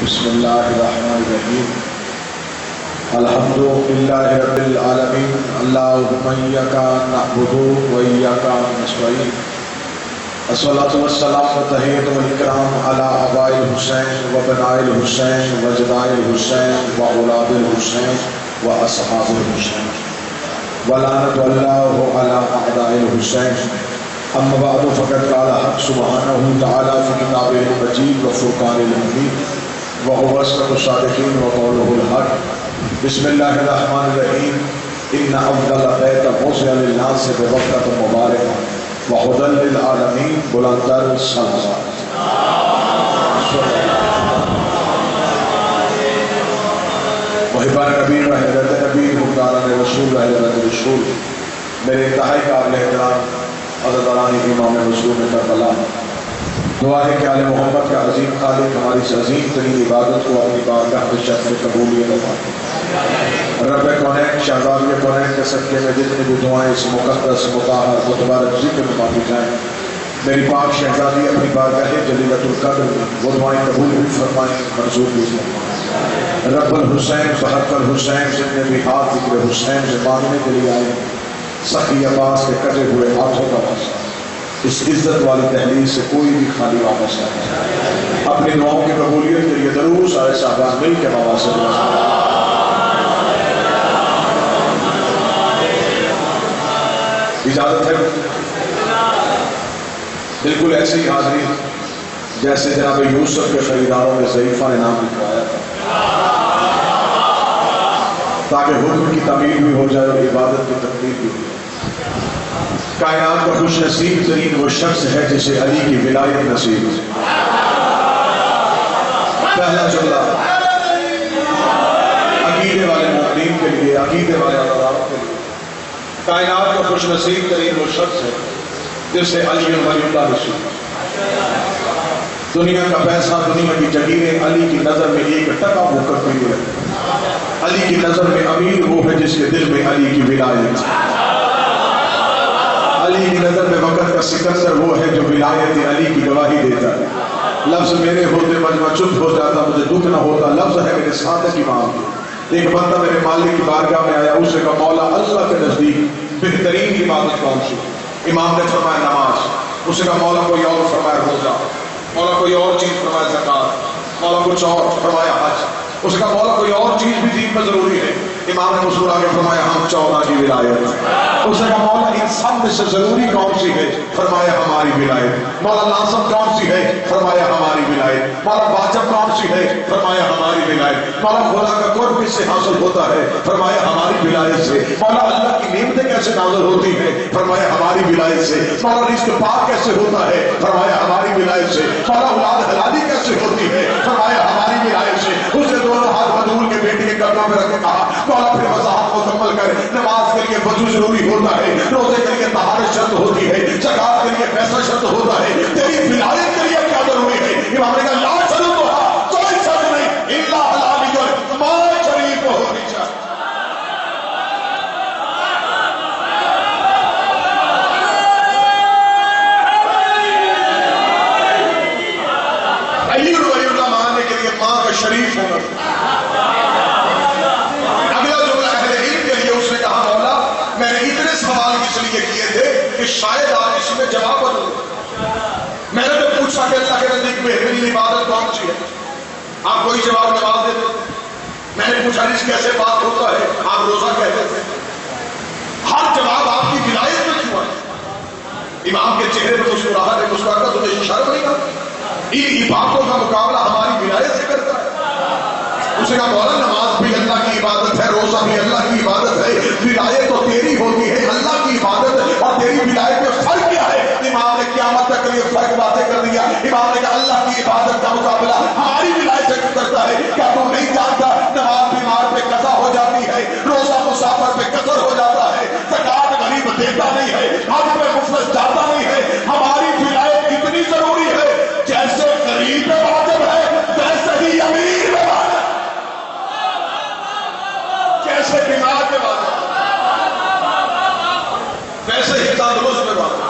بسم اللہ الرحمن الرحیم الحمد للہ رب العالمین اللہم ایاک نعبد و ایاک نستعین الصلاۃ والسلام وتحیۃ والاکرام علی آباء الحسین و بناء الحسین و جداء الحسین و اولاد الحسین و اصحاب الحسین ولعنۃ اللہ علی اعداء الحسین اما بعد فقد قال حق سبحانہ تعالی فی کتابہ المجید و فرقان الحمید وهو أصدق الصادقين وقوله الحق بسم الله الرحمن الرحيم إن أفضل بيت وضع للناس ببكة مباركة وهدى للعالمين بلندر الصلوات محبان نبی و حضرت نبی مقداران رسول و حضرت رسول میرے انتہائی قابل احترام حضرت امام رسول کربلا دعا ہے کہ آل محمد کا عظیم خالق ہماری اس عظیم ترین عبادت کو اپنی بارگاہ میں شرف قبولیت عطا رب کونین شہزادی کونین کے صدقے میں جتنی بھی دعائیں اس مقدس مطہر متبارک ذکر میں معافی جائیں میری پاک شہزادی اپنی بارگاہ جلیلۃ القدر میں وہ دعائیں قبول بھی فرمائیں منظور بھی فرمائیں رب الحسین بحق الحسین جتنے بھی ہاتھ ذکر حسین سے مانگنے کے لیے آئے سخی عباس کے کٹے ہوئے ہاتھوں کا واسطہ اس عزت والی تحریر سے کوئی بھی خالی واپس نہیں اپنی دعاؤں کی قبولیت کے لیے ضرور سارے صحابہ مل کے بابا سے اجازت ہے بالکل ایسی حاضری جیسے جناب یوسف کے خریداروں نے ضعیفہ نے نام لکھوایا تھا تاکہ حکم کی تعمیل بھی ہو جائے اور عبادت کی تکمیل بھی ہو جائے کائنات کا خوش نصیب ترین وہ شخص ہے جسے علی کی ولایت نصیب پہلا جملہ عقیدے والے مومنین کے لیے عقیدے والے عقیدت کے لیے کائنات کا خوش نصیب ترین وہ شخص ہے جسے علی ولی اللہ نصیب دنیا کا پیسہ دنیا کی جگیریں علی کی نظر میں ایک ٹکا ہو کر بھی نہیں رہتے علی کی نظر میں امیر وہ ہے جس کے دل میں علی کی ولایت علی کی نظر میں وقت کا سکندر وہ ہے جو ولایت علی کی گواہی دیتا ہے لفظ میرے ہوتے مجمع چپ ہو جاتا مجھے دکھ نہ ہوتا لفظ ہے میرے صادق امام ایک بندہ میرے مالک کی بارگاہ میں آیا اسے کہا مولا اللہ کے نزدیک بہترین عبادت کون سی امام نے فرمایا نماز اسے کہا مولا کوئی اور فرمایا روزہ مولا کوئی اور چیز فرمایا زکات مولا کچھ اور فرمایا حج اسے کہا مولا کوئی اور چیز بھی دین میں ضروری ہے امام نے مسکرا کے فرمایا ہم 14 کی ولایت اسے کہا مولا ان سب میں سے ضروری کون سی ہے فرمایا ہماری ولایت مولا لازم کون سی ہے فرمایا ہماری ولایت مولا واجب کون سی ہے فرمایا ہماری ولایت مولا خدا کا قرب کس سے حاصل ہوتا ہے فرمایا ہماری ولایت سے مولا اللہ کی نعمتیں کیسے نازل ہوتی ہیں فرمایا ہماری ولایت سے مولا رزق پاک کیسے ہوتا ہے فرمایا ہماری ولایت سے مولا اولاد حلالی کیسے ہوتی ہے فرمایا ہماری ولایت سے اس نے دونوں ہاتھ بدول کے بیٹی کے قدموں میں رکھ کے کہا مولا پھر وضاحت مکمل کر نماز کے لیے وضو ضروری ہوتا ہے روزے کے لیے طہارت شرط ہوتی ہے زکات کے لیے پیسہ شرط ہوتا ہے تیری ولایت کے لیے کیا ضروری ہے امام نے کہا لا شرط ہوا کوئی شرط نہیں الا حلالی جو مال شریف ہونی چاہیے علی ولی اللہ ماننے کے لیے ماں کا شریف ہونا سوال اس لیے کیے تھے کہ شاید آپ اس میں جواب بدلو میں نے تو پوچھا کہ اللہ کے نزدیک بہترین عبادت کون سی ہے آپ کوئی جواب دیتے تھے میں نے پوچھا رزق کیسے بات ہوتا ہے آپ روزہ کہتے تھے ہر جواب آپ کی ولایت میں کیوں ہے امام کے چہرے پہ مسکراہٹ ہے مسکراتا تو یہ اشارہ نہیں کرتا ان عبادتوں کا مقابلہ ہماری ولایت سے کرتا ہے اسے کہا مولا نماز بھی اللہ کی عبادت ہے روزہ بھی اللہ کی عبادت ہے ولایت تو تیری ہوتی ہے اللہ کی عبادت اور تیری ولایت میں فرق کیا ہے امام نے قیامت تک کے لیے فرق باتیں کر دیا امام نے کہا اللہ کی عبادت کا مقابلہ ہماری ولایت سے کرتا ہے کیا تم نہیں جانتا نماز بیمار پہ قضا ہو جاتی ہے روزہ مسافر پہ قصر ہو جاتا ہے زکات غریب دیتا نہیں ہے حج پہ مفلس جاتا نہیں ہے ہماری ولایت اتنی ضروری ہے جیسے غریب پہ واجب ہے ویسے ہی امیر پہ واجب جیسے بیمار پہ واجب ویسے ہی تندرست پہ واجب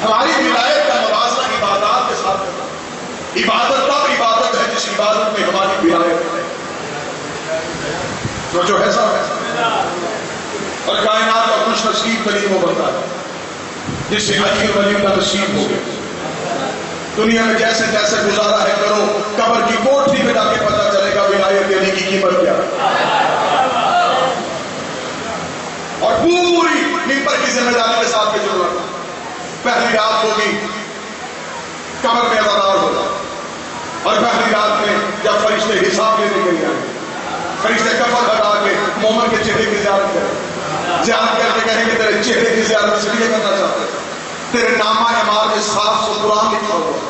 ہماری ولایت کا موازنہ عبادات کے ساتھ کرنا عبادت تب عبادت ہے جس عبادت میں ہماری ولایت ہے، جو ہے صاحب، اور کائنات کا خوش نصیب ترین وہ بنتا ہے جس سے علی ولی اللہ نصیب ہو گئے۔ دنیا میں جیسے جیسے گزارا ہے کرو، قبر کی کوٹھی پہ جا کے پتہ چلے گا ولایت علی کی قیمت کیا ہے، اور پوری ممبر کی ذمہ داری کے ساتھ کی ضرورت ہے۔ پہلی رات ہوگی قبر میں عذاب ہوگا، اور پہلی رات میں جب فرشتے حساب لینے کے لیے آئیں، فرشتے کفن ہٹا کے مومن کے چہرے کی زیارت کریں، زیارت کر کے کہیں کہ تیرے چہرے کی زیارت اس لیے کرنا چاہتے ہیں تیرے نامہ اعمال میں 700 قرآن لکھا ہوا ہے۔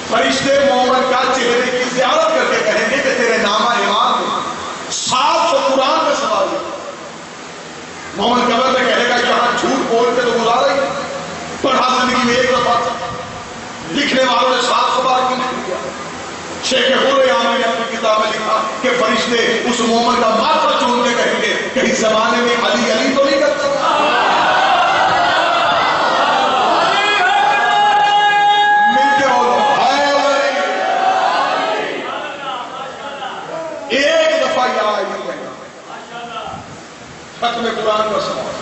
فرشتے مومن کا چہرے کی زیارت کر کے کہیں گے کہ تیرے نامہ اعمال میں 700 قرآن کا سوال ہے۔ مومن قبر میں کہے گا یہاں جھوٹ بول کے تو گزارا ہی، پڑھا زندگی میں ایک دفعہ، لکھنے والوں نے 700 بار کیوں نہیں کیا؟ شیخ عامر نے اپنی کتاب میں لکھا کہ فرشتے اس مومن کا ماتھا چوم کے کہیں گے کہ اس زمانے میں علی علی تو نہیں کرتا تھا، مل کے بولو اے علی، ایک دفعہ یا علی کہنا، ختم قرآن کا سوال۔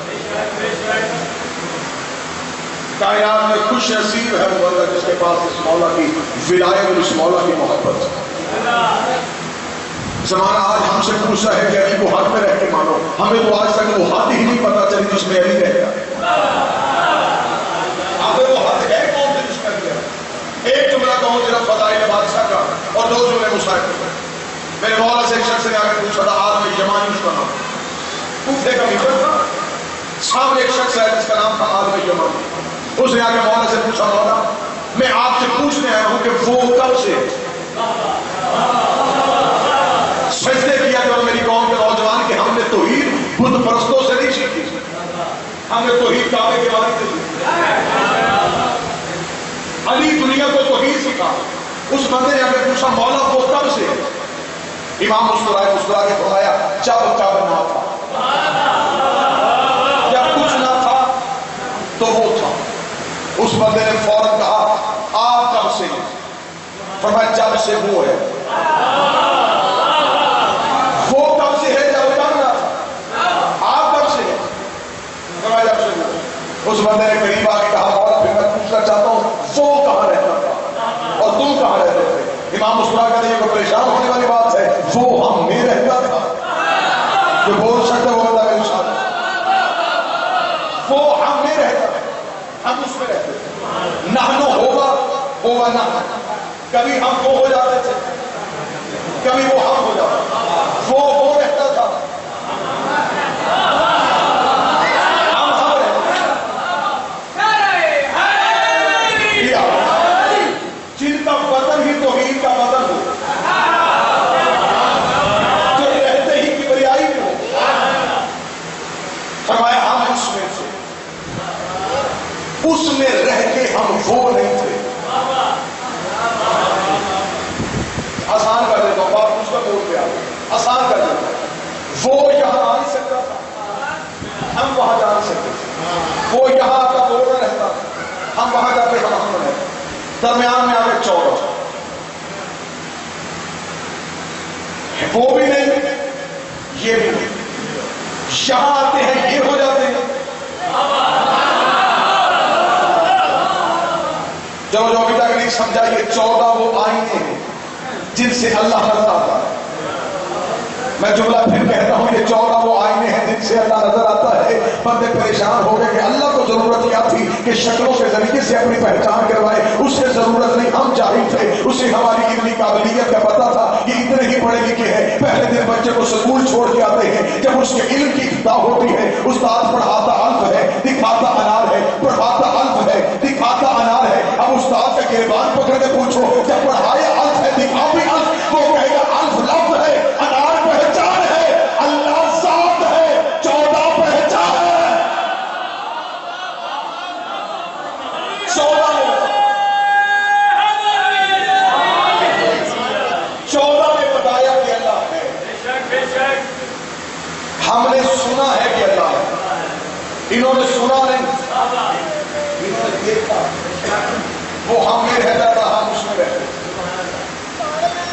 کائنات میں خوش نصیب ہے وہ بندہ جس کے پاس اس مولا کی ولایت اور اس مولا کی محبت ہے۔ زمانہ آج ہم سے پوچھا ہے کہ علی کو حد میں رہ کے مانو، ہمیں تو آج تک وہ حد ہی نہیں پتا چلی جس میں علی رہتا ہے۔ ہمیں وہ حد ہے کون سے جس میں گیا؟ ایک جملہ کہوں صرف فضائل بادشاہ کا اور 2 جملے مصاحب کا۔ میرے مولا سے ایک شخص نے آ کے پوچھا تھا، عالم یمانی اس کا نام، کوفے کا ممبر تھا، سامنے ایک شخص ہے جس کا نام تھا عالم یمانی۔ اس نے آگے مولا سے پوچھا، مولا میں آپ سے پوچھنے آیا ہوں کہ وہ کب سے سجدے کیا کرو میری قوم کے نوجوان کہ ہم نے توحید بت پرستوں سے نہیں سیکھی، ہم نے توحید کعبے کے بارے سے سیکھی۔ علی دنیا کو توحید سکھا۔ اس بندے نے آگے پوچھا، مولا وہ کب سے؟ امام مسکرائے کے فرمایا، جب نہ تھا، جب کچھ نہ تھا تو وہ تھا۔ اس بندے نے فوراً کہا، آپ کب سے؟ فرمایا جب سے وہ ہے۔ وہ کب سے ہے جب نہ تھا، آپ کب سے ہے؟ فرمایا جب سے وہ۔ اس بندے نے قریب آ کے کہا، مولا پھر میں پوچھنا چاہتا ہوں وہ کہاں رہتا تھا اور تم کہاں رہتے تھے؟ امام مسکرا کہتے ہیں یہ کوئی پریشان ہونے والی بات ہے، وہ ہم میں رہتا تھا۔ جو بول سکتا وہ بندہ میرے ساتھ، وہ ہم میں رہتا تھا، ہم اس میں رہتے تھے۔ نحنو ہوگا نہ، کبھی ہم وہ ہو جاتے تھے، کبھی وہ ہم ہو جاتے، وہ رہتا تھا، ہم رہتے تھے۔ جن کا بدن ہی توحید کا بدن ہو، جو رہتے ہی کبریائی میں ہو، فرمایا ہم اس میں تھے، اس میں رہ کے ہم وہ نہیں تھے۔ آسان کر دیتا ہوں بات، اس کا بول پہ آسان کر دیتا ہوں۔ وہ یہاں آ نہیں سکتا تھا، ہم وہاں جا نہیں سکتے تھے۔ وہ یہاں کا بول رہتا تھا، ہم وہاں جاتے ہم رہتے۔ درمیان میں آگے چورا، وہ بھی نہیں یہ بھی نہیں، یہاں آتے ہیں یہ ہو جاتے ہیں۔ جو ابھی تک نہیں سمجھا، یہ 14 وہ آئینے ہیں جن سے اللہ نظر آتا ہے۔ میں جملہ پھر کہتا ہوں، یہ 14 وہ آئینے ہیں جن سے اللہ نظر آتا ہے۔ بندے پریشان ہو گئے کہ اللہ کو ضرورت کیا تھی کہ شکلوں کے ذریعے سے اپنی پہچان کروائے، اس سے ضرورت نہیں، ہم جاہل تھے، اسے ہماری اتنی قابلیت کا پتا تھا، یہ اتنے ہی پڑھے لکھے ہیں۔ پہلے دن بچے کو سکول چھوڑ کے آتے ہیں، جب اس کے علم کی ابتدا ہوتی ہے، استاد پڑھاتا الف ہے، دکھاتا انار ہے، پڑھاتا الف ہے، دکھاتا انار ہے۔ اب استاد کا گریبان پکڑ کے پوچھو، جب پڑھایا الف ہے دکھا بھی الف، وہ کہے گا الف لفظ ہے، انار پہچان ہے، اللہ ذات ہے، 14 پہچان ہے۔ 14 نے بتایا کہ اللہ ہے، ہم نے سنا ہے کہ اللہ ہے، انہوں نے سنا نہیں، دیکھا وہ ہم میں رہتا تھا ہم اس میں رہتے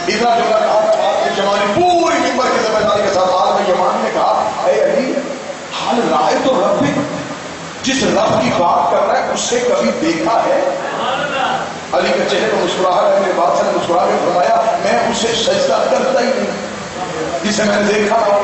اتنا جملہ کہا تھا آپ کے جمالی پوری ممبر کی ذمہ داری کے ساتھ عالم یمان نے کہا اے علی حال رائے تو رب جس رب کی بات کر رہا ہے اس سے کبھی دیکھا ہے؟ علی کے چہرے پر مسکراہٹ ہے میرے بات سے مسکرا کے فرمایا میں اسے سجدہ کرتا ہی نہیں جسے میں نے دیکھا ہو.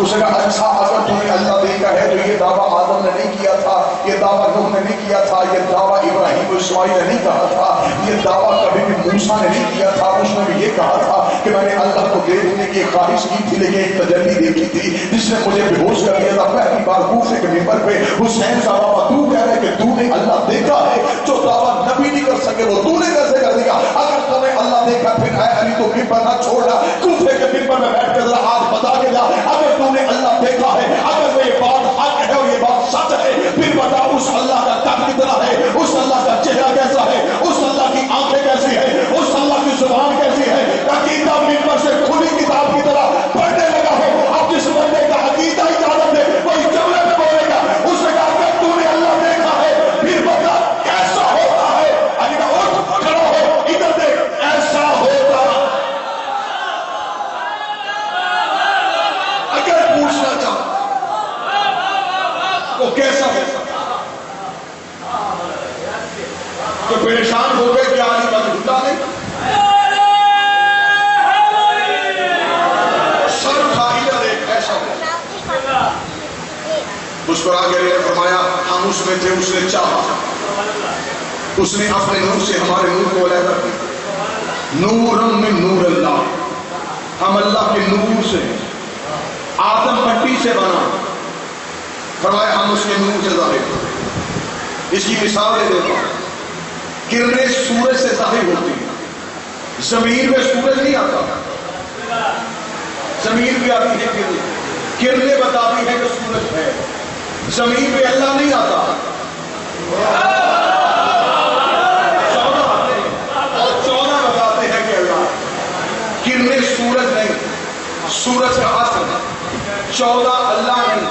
اس نے کہا اچھا اگر تمہیں اللہ دیکھا ہے تو یہ دعویٰ آدم نے نہیں کیا تھا, یہ دعویٰ نوح نے نہیں کیا تھا, یہ دعویٰ ابراہیم و اسماعیل نے نہیں کہا تھا, یہ دعویٰ کبھی بھی موسیٰ نے نہیں کیا تھا. اس نے بھی یہ کہا تھا کہ میں نے اللہ کو دیکھنے کی خواہش کی تھی لیکن ایک تجلی دیکھی تھی جس نے مجھے بے ہوش کر دیا تھا. پہلی بار کوفے کے ممبر پہ حسین کا بابا تو کہہ رہے کہ تو نے اللہ دیکھا ہے, جو دعویٰ نبی نہیں کر سکے وہ تو نے کیسے کر دیا؟ اگر تو نے اللہ دیکھا پھر اے علی تو ممبر نہ چھوڑنا, کوفے کے ممبر میں بیٹھ کے ذرا ہاتھ بتا کے جا اگر تو نے اللہ دیکھا ہے, اگر وہ یہ بات حق ہے اور یہ بات سچ ہے پھر بتا اس اللہ کا قد کتنا ہے, اس اللہ کا چہرہ کیسا ہے, اس اللہ کی آنکھیں کیسی ہے, اس اللہ کی زبان کیسی ہے. عقیدہ ممبر سے کھلی کتاب کی طرح پڑھنے لگا ہے. اب جس بندے کا عقیدہ اجازت ہے وہی جملے میں بولے گا. اس نے کہا کہ تو نے اللہ دیکھا ہے پھر بتا کیسا ہوتا ہے. علی کا اٹھ کھڑا ہو ادھر دیکھ ایسا ہوتا اگر پوچھنا چاہتا وہ کیسا ہوتا تو پریشان ہو گئے کہ علی کا جھوٹا نہیں سر اٹھا ادھر ایک ایسا ہوتا. مسکرا کے لیے فرمایا ہم اس میں تھے, اس نے چاہا, اس نے اپنے نور سے ہمارے نور کو علیحدہ کیا. نورم من نور اللہ, ہم اللہ کے نور سے, آدم مٹی سے بنا, فرمایا ہم اس کے نور سے ظاہر. اس کی مثالیں دیتا ہوں. کرنیں سورج سے ظاہر ہوتی ہیں, زمین میں سورج نہیں آتا, زمین بھی آتی ہے کرنیں بتاتی ہے کہ سورج ہے, زمین پہ اللہ نہیں آتا. 14 آتے ہیں اور 14 بتاتے ہیں کہ اللہ. کرنیں سورج نہیں, سورج کا اصل 14 اللہ نہیں,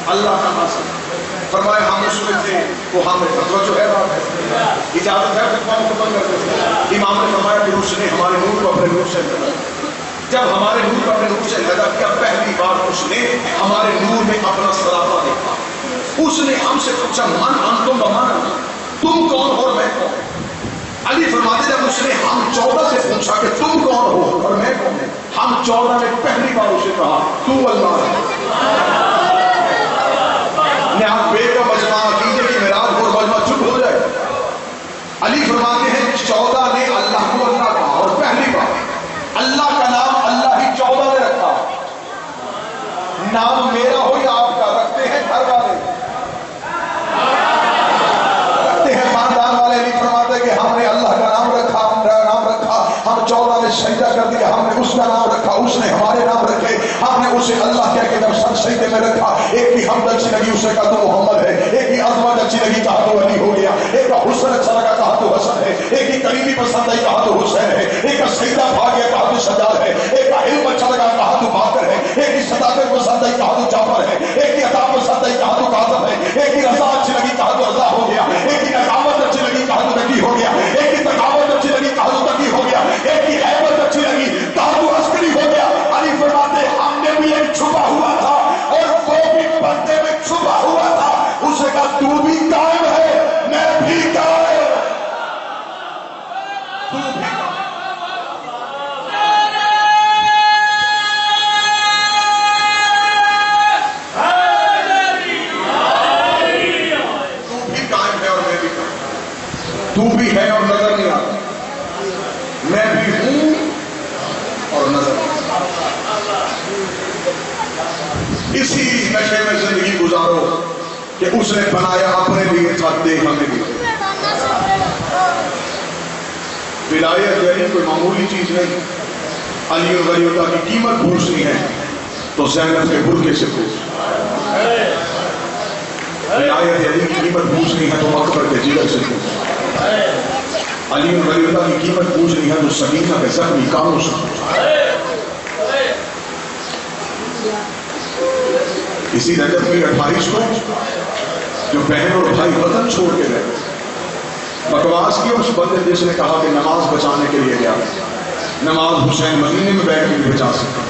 اللہ کا اصل. فرمایا ہم اس میں تھے وہ ہم جو ہے بات ہے اجازت ہے خطبہ مکمل کر دیں. امام نے فرمایا کہ اس نے ہمارے نور کو اپنے نور سے پیدا کیا. جب ہمارے نور کو اپنے نور سے پیدا کیا پہلی بار اس نے ہمارے نور میں اپنا سراپا دیکھا. اس نے ہم سے پوچھا من انتم بمن, تم کون ہو اور میں کون. علی فرماتے جب اس نے ہم 14 سے پوچھا کہ تم کون ہو اور میں کون, ہم 14 نے پہلی بار اسے کہا تو اللہ ہے. آپ بے کا مجمع عقیدے کی معراج اور مجمع چپ ہو جائے. علی فرماتے ہیں 14 نے اللہ کو اللہ کہا اور پہلی بار اللہ کا نام اللہ ہی 14 نے رکھا. نام میرا ہو یا آپ کا رکھتے ہیں گھر والے, رکھتے ہیں خاندان والے. علی فرماتے ہیں کہ ہم نے اللہ کا نام رکھا, ہم 14 نے سجدہ کر دیا, ہم نے اس کا نام رکھا, اس نے ہمارے نام رکھے, ہم نے اسے اللہ کہہ کے جب سر سجدے میں رکھا. ایک کی حمد اچھی لگی اسے کہا تو محمد ہے, ایک کی عظمت اچھی لگی کہا تو علی ہو گیا, ایک کا حسن اچھا لگا کہا تو حسن ہے, ایک کی قریبی پسند آئی کہا تو حسین ہے, ایک کا سجدہ بھاگ گیا کہا تو سجاد ہے, ایک کا علم اچھا لگا کہا تو باقر ہے, ایک کی صداقت پسند آئی کہا تو جعفر ہے, ایک کی عطا پسند آئی کہا تو کاظم ہے, ایک کی رضا اچھی لگی کہا تو رضا ہو گیا, ایک کی نقاوت اچھی لگی کہا تو نقی ہو گیا, ایک کی تقاوت اچھی لگی کہا تو تقی ہو گیا, ایک کی حیبت اچھی لگی کہا تو عسکری ہو گیا. علی فرماتے ہم نے بھی ایک چھپا ہوا تھا اور وہ بھی پردے میں چھپا ہوا تھا. اسے کہا تو بھی قائم ہے میں بھی قائم, تو بھی قائم ہے اور میں بھی قائم. تو بھی ہے اور نظر نہیں آتا, میں بھی ہوں اور نظر نہیں آتا. اسی نشے میں زندگی گزارو کہ اس نے بنایا اپنے لیے تھا, دے ہمیں بھی. ولایت یعنی کوئی معمولی چیز نہیں. علی ولی اللہ کی قیمت پوچھنی ہے تو زینب کے برقعے سے پوچھ. ولایت علی کی قیمت پوچھنی ہے تو اکبر کے جگر سے پوچھ. علی ولی اللہ کی قیمت پوچھنی ہے تو سکینہ کے زخمی کانوں سے پوچھ. اسی رجب کی 28 کو جو بہن اور بھائی وطن چھوڑ کے گئے، بکواس کی اس بندے جس نے کہا کہ نماز بچانے کے لیے گیا، نماز حسین مدینے میں بیٹھ کے نہیں بچا سکتا،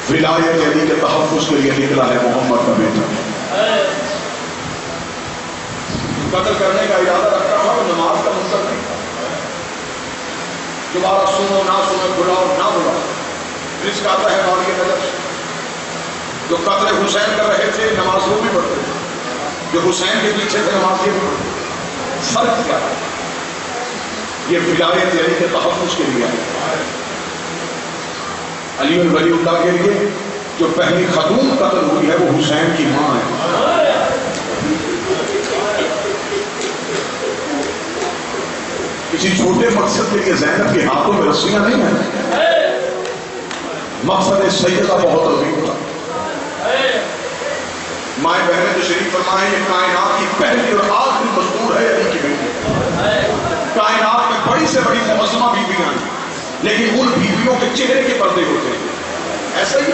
ولایت علی کے تحفظ کے لیے نکلا ہے محمد کا بیٹا، قتل کرنے کا ارادہ رکھتا تھا، وہ نماز کا منکر نہیں تھا، دوبارہ سنو نہ سنو، بلاؤ نہ بلاؤ، رزق آتا ہے مال کے نظر سے۔ جو قتل حسین کر رہے تھے نماز وہ بھی پڑھتے تھے، جو حسین کے پیچھے تھے نماز یہ بھی پڑھتے تھے، فرق کیا ہے؟ یہ ولایت علی کے تحفظ کے لیے ہے، علی ولی اللہ کے لیے۔ جو پہلی خاتون قتل ہوئی ہے وہ حسین کی ماں ہے۔ کسی چھوٹے مقصد کے لیے زینب کے ہاتھوں میں رسیاں نہیں ہیں، مقصد سیدہ بہت عظیم تھا۔ مائیں بہنیں تشریف فرمائیں، یہ کائنات کی پہلی اور آخری مزدور ہے علی کی بیٹی۔ کائنات میں بڑی سے بڑی معظمہ بیویاں ہیں، لیکن ان بیویوں کے چہرے کے پردے ہوتے ہیں، ایسا ہی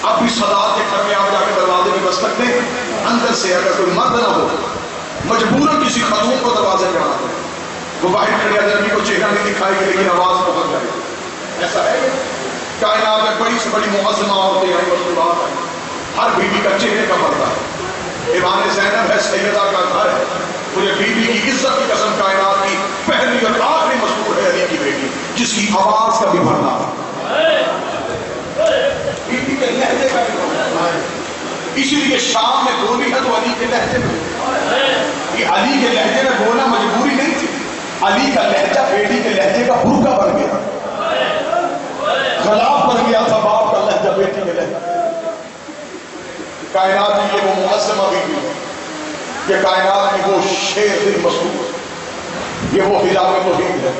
اب بھی صدات کے گھر میں آپ جا کے دروازے میں دستک دیں، اندر سے اگر کوئی مرد نہ ہو مجبوراً کسی خاتون کو دروازے پہ آنا پڑے، وہ باہر کھڑے آدمی کو چہرہ نہیں دکھائے گی لیکن آواز پہنچ جائے گی، ایسا ہے۔ کائنات میں بڑی سے بڑی معظمہ عورتیں ہیں، مصنوعات ہیں، ہر بیوی کا چہرے کا پردہ ہے۔ ایوان زینب ہے، سیدہ کا گھر ہے، مجھے بیوی کی عزت کی قسم کائنات کی پہلی اور آخری مذکور ہے علی کی بیٹی، جس کی آواز کا بھی بھرنا بیوی کے لہجے کا بھی بھرنا، اسی لیے شام میں بولی ہے تو علی کے لہجے میں، یہ علی کے لہجے میں بولنا مجبوری نہیں تھی، علی کا لہجہ بیٹی کے لہجے کا برقع بن گیا، غلاف بن گیا تھا باپ کا لہجہ بیٹی کے لہجے۔ کائنات کی یہ وہ معظمہ بیوی ہے، یہ کائنات کی وہ شیر دل مسعود، یہ وہ خلاف توحید ہے،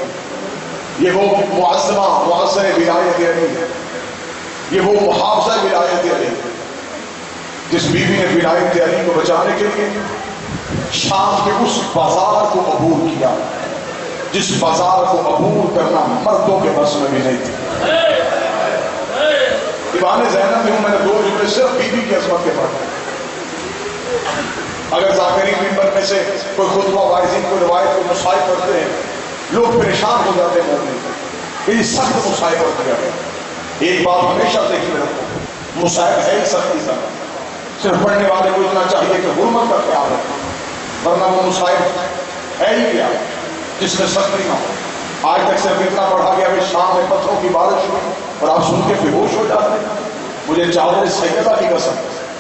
یہ وہ معظمہ معظم ولایت علی ہے، یہ وہ محافظہ ولایت علی ہے، جس بیوی نے ولایت علی کو بچانے کے لیے شام کے اس بازار کو عبور کیا جس بازار کو عبور کرنا مردوں کے بس میں بھی نہیں تھی۔ دیوان زینب میں ہوں، میں نے دو جملے صرف بیوی کی عظمت کے پڑھے۔ اگر ذاکرین ممبر میں سے کوئی خطبہ وائزین کوئی روایت کو مصائب کرتے ہیں، لوگ پریشان ہو جاتے ہیں مومن، یہ سخت مصائب ہو گیا ہے۔ ایک بات ہمیشہ ذہن میں رکھو، مصائب ہے ہی سختی سا، صرف پڑھنے والے کو اتنا چاہیے کہ حرمت کا خیال رکھیں، ورنہ وہ مصائب ہے ہی کیا جس میں سختی نہ ہو۔ آج تک صرف اتنا پڑھا گیا کہ شام میں پتھروں کی بارش ہوئی اور آپ سن کے بے ہوش ہو جاتے ہیں۔ مجھے چادر سیدہ کی قسم،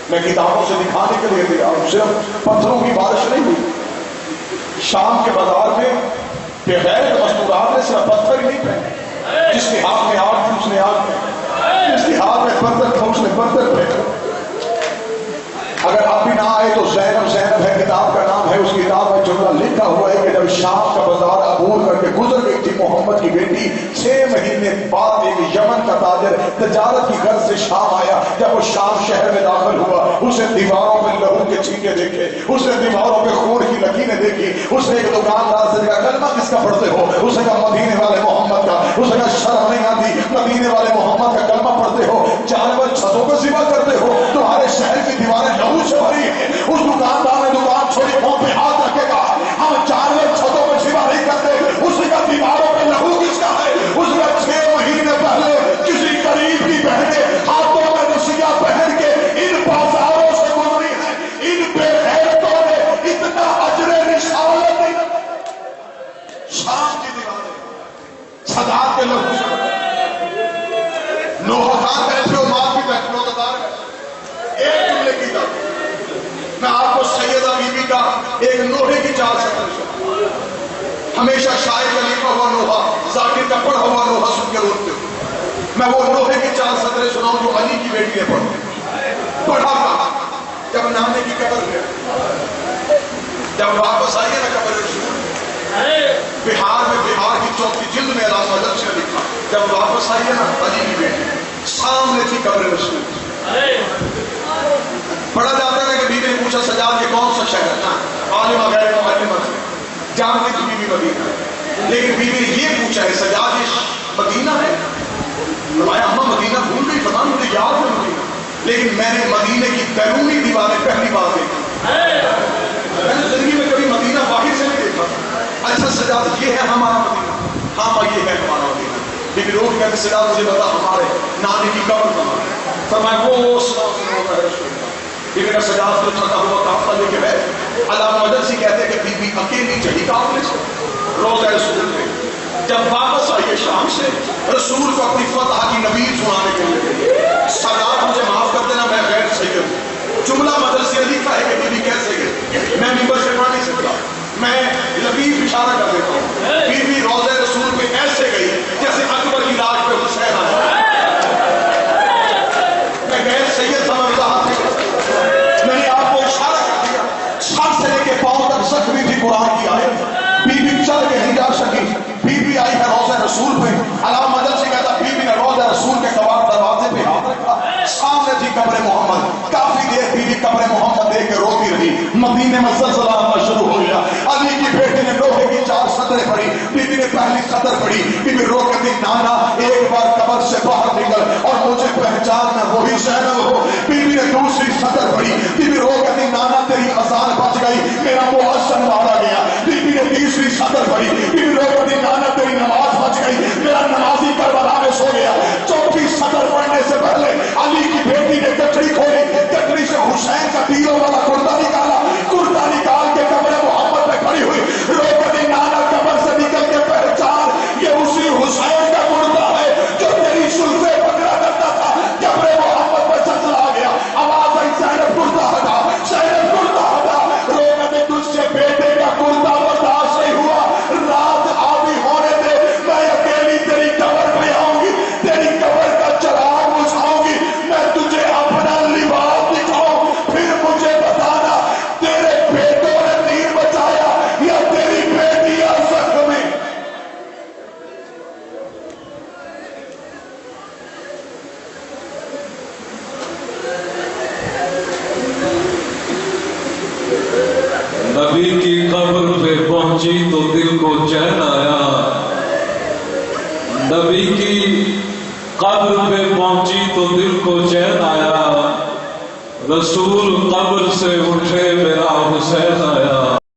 میں کتابوں سے دکھانے کے لیے دیا، صرف پتھروں کی بارش نہیں ہوئی، شام کے بازار میں بغیر مستورات نے صرف پتھر ہی نہیں پہنے، جس کے ہاتھ میں آگ تھی اس نے آگ پہنے، جس کے ہاتھ میں برتن تھا اس نے برتن پہنے۔ اگر آپ بھی نہ آئے تو زینب زینب ہے کتاب کا نام ہے، اس کتاب میں جملہ لکھا ہوا ہے کہ جب شام کا بازار عبور کر کے گزر گئی تھی محمد کی بیٹی، 6 مہینے بعد ایک یمن کا تاجر تجارت کی غرض سے شام آیا، جب وہ شام شہر میں داخل ہوا اس نے دیواروں میں لہو کے چھینٹے دیکھے، اس نے دیواروں پہ خون کی لکیریں دیکھی، اس نے ایک دکاندار سے کہا کلمہ کس کا پڑھتے ہو؟ اس نے کہا مدینے والے محمد کا۔ اس نے کہا شرم نہیں آتی، مدینے والے محمد کا کلمہ پڑھتے ہو، جانور چھتوں کو ذبح کرتے ہو، تمہارے شہر کی دیواریں لہو سے بھری ہیں۔ اس دکاندار نے دکان چھوڑی، پاؤں پہ ہاتھ رکھ کے کہا ہم جانور چھتوں پہ ذبح نہیں کرتے۔ اس کا دیواروں پہ لہو کس کا ہے؟ اس کا 6 مہینے پہلے کسی قریب کی بہنیں ہاتھوں میں رسیاں پہن کے ان بازاروں سے گزری ہیں، ان بے غیرتوں نے اتنا اجر رسالت نہیں۔ شام کی دیواریں صدات کے لہو سے نوح خان کیسے ہو ماں کی بہنوں ایک جملے کی طرف میں آپ کو سیدہ بی بی کا ایک لوہے کی چال سے ہمیشہ شاعر کا لکھا ہوا لوہا، ذاکر کا پڑھا ہوا لوہا سن کے روتے ہو، میں وہ لوہے کی چال صدرے سناؤں جو علی کی بیٹی نے پڑھا کہا جب نانے کی قبر گیا، جب واپس آئیے نا قبر رسول، بہار میں بہار کی 4 جلد میں علامہ مدد سے لکھا، جب واپس آئیے نا علی کی بیٹی سامنے تھی قبر رسول۔ پڑھا جاتا ہے کہ بیوی نے پوچھا سجاد یہ کون سا شہر ہے؟ عالمہ غیر معلمہ ہے، جانتی تھی بیوی مدینہ ہے، لیکن بیوی نے یہ پوچھا ہے سجاد یہ مدینہ ہے؟ فرمایا اماں مدینہ بھول گئی، فرمایا مجھے یاد ہے مدینہ، لیکن میں نے مدینے کی بیرونی دیواریں پہلی بار دیکھی، میں نے زندگی میں کبھی مدینہ باہر سے نہیں دیکھا. اچھا سجاد یہ ہے ہمارا مدینہ, ہاں ماں یہ ہے ہمارا مدینہ. بی بی روح کہتے سجاد مجھے بتا ہمارے نانی کی قبر کہاں ہے؟ فرمایا وہ ہوتا ہے رسول اللہ. بی بی کا سجاد کو تھکا ہوا کافلا لے کے بیٹھ. علامہ مدرسی کہتے ہیں کہ بی بی اکیلی چڑھی قافلے سے روضہ رسول پہ. جب واپس آئیے شام سے رسول کو اپنی فتح کی نوید سنانے کے لیے, سجاد مجھے معاف کر دینا میں غیر سید ہوں. جملہ مدرسی نے لکھا ہے کہ بی بی کیسے گئی, میں ممبر سے پڑھ نہیں سکتا, میں لطیف اشارہ کر دیتا ہوں. بی بی روضہ رسول پہ ایسے گئی جیسے اکبر کی لاش پہ حسین آیا. میں غیر سید تھا, میں وضاحت نہیں کرتا, میں نے آپ کو اشارہ کر دیا. سر سے لے کے پاؤں تک زخمی تھی قرآن کی آیت. بی بی چل کے نہیں جا سکی, بی بی آئی ہے روضہ رسول پہ. علامہ مدرسی کہتا بی بی نے روضہ رسول کے دروازے پہ ہاتھ رکھا, سامنے تھی قبر محمد. کافی دیر بی بی قبر محمد دیکھ کے روتی رہی. مدینے میں زلزلہ آنا شروع ہو گیا. علی کی بیٹی نے لوہے کی 4 سطریں پڑھی. بی بی نے پہلی سطر پڑھی. بی بی رو کے دی نانا ایک بار قبر سے باہر نکل اور مجھے پہچان میں وہی زینب ہو. بی بی نے دوسری سطر پڑھی. بی بی رو کے دی نانا تیری اذان بچ گئی, میرا مؤذن مارا گیا. بی بی نے تیسری سطر پڑھی. بی بی رو کے دی نانا تیری نماز بچ گئی, میرا نمازی کربلا میں سو گیا. چوتھی سطر پڑھنے سے پہلے علی کی بیٹی نے گٹڑی کھولی. گٹڑی سے حسین کا تیروں والا کرتا نکالا. کرتا نکال کے قبر محمد پہ کھڑی ہوئی. رو کے دی نانا قبر سے نکل کے پہچان یہ اسی حسین کا کرتا ہے جو تیری زلفیں پکڑا کرتا تھا. قبر محمد پہ زلزلہ آ گیا. آواز آئی زینب کرتا ہٹا, زینب کرتا ہٹا. رو کے دی تجھ سے بیٹے کا کرتا برداشت نہیں ہوا. رات آدھی ہونے دے, میں اکیلی تیری قبر پہ آؤں گی, تیری قبر کا چراغ بجھاؤں گی, میں تجھے اپنا لباس دکھاؤں, پھر مجھے بتانا تیرے بیٹوں نے تیر بچایا یا تیری بیٹیاں زخمی. نبی کی قبر پہ پہنچی تو دل کو چین آیا. نبی کی قبر پہ پہنچی تو دل کو چین آیا. رسول قبر سے اٹھے میرا حسین آیا.